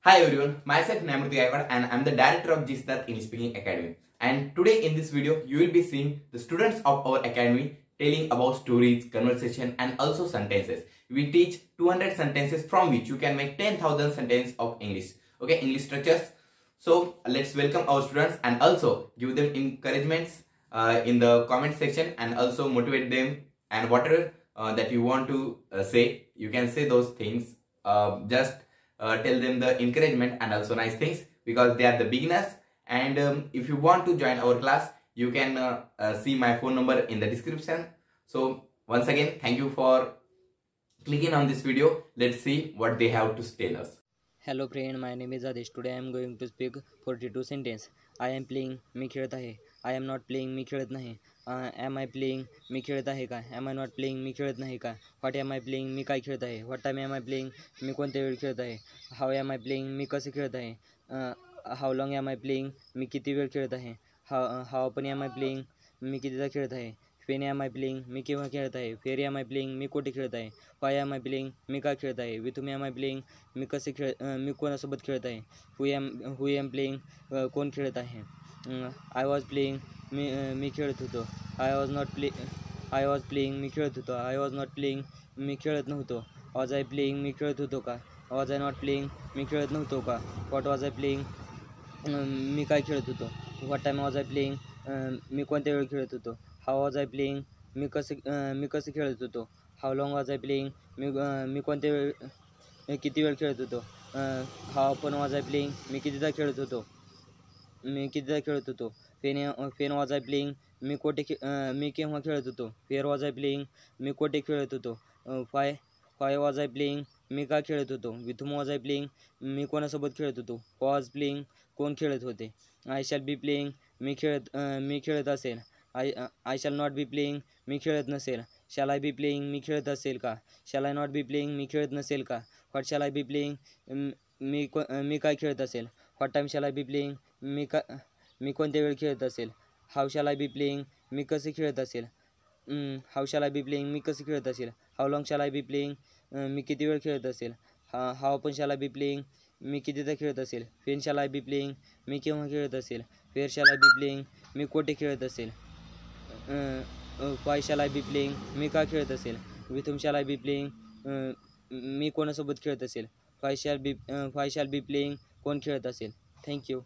Hi everyone, myself Namruti Gaikwad and I am the director of G Siddharth English Speaking Academy. And today in this video, you will be seeing the students of our academy telling about stories, conversation and also sentences. We teach 200 sentences from which you can make 10,000 sentences of English. Okay, English structures. So let's welcome our students and also give them encouragements in the comment section and also motivate them, and whatever that you want to say, you can say those things. Just tell them the encouragement and also nice things because they are the beginners. And if you want to join our class, you can see my phone number in the description. So once again, thank you for clicking on this video. Let's see what they have to tell us. Hello friend, my name is Adesh. Today I am going to speak 42 sentence. I am playing, मी खेळत आहे. I am not playing, मी खेळत नाही. Am I playing, मी खेळत आहे का? Am I not playing, मी खेळत नाही का? What am I playing, मी काय खेळत आहे. What time am I playing, मी कोणत्या वेळी खेळत आहे. How am I playing, मी कसे खेळत आहे. How long am I playing, मी किती वेळ खेळत आहे. How often am I playing, मी कितीदा खेळत आहे. When am I playing, मी केव्हा खेळत आहे. Where am I playing, मी कुठे खेळत आहे. Why am I playing, मी का खेळत आहे. With whom am I playing, मी मी कोणासोबत खेळत आहे. Who am playing, कोण खेळत आहे. I was playing, मी खेळत होतो. I was playing, मी खेळत होतो. I was not playing, मी खेळत नव्हतो. Was I playing, मी खेळत होतो का. Was I not playing, मी खेळत नव्हतो का. What was I playing, मी काय खेळत होतो. What time was I playing, मी कोणत्या वेळी खेळत होतो. How was I playing, मी कसं खेळत होतो. How long was I playing, मी कोणत्या वेळ किती वेळ खेळत होतो. How often was I playing, मी कितीदा खेळत होतो. When was I playing, मी केव्हा खेळत होतो. Where was I playing, मी कोठे खेळत होतो. Why was I playing, मी का खेळत होतो. With whom was I playing, मी कोणासोबत खेळत होतो. Was playing, कोण खेळत होते. I shall be playing, मी खेळत असेल. I shall not be playing, मी खेळत नसेल. Shall I be playing, मी खेळत असेल का. Shall I not be playing, मी खेळत नसेल का. What shall I be playing, मी काय खेळत असेल. What time shall I be playing, मी कोणत्या वेळ खेळत असेल. How shall I be playing, मी कसे खेळत असेल. How shall I be playing, मी कसे खेळत असेल. How long shall I be playing, मी किती वेळ खेळत असेल. How often shall I be playing, मी कितीदा खेळत असेल. When shall I be playing, मी केव्हा खेळत असेल. Where shall I be playing, मी कोठे खेळत असेल. Why shall I be playing, मी का खेळत असेल. With whom shall I be playing, मी कोणासोबत खेळत असेल. Why shall be playing, कोण खेळत असेल. थँक्यू.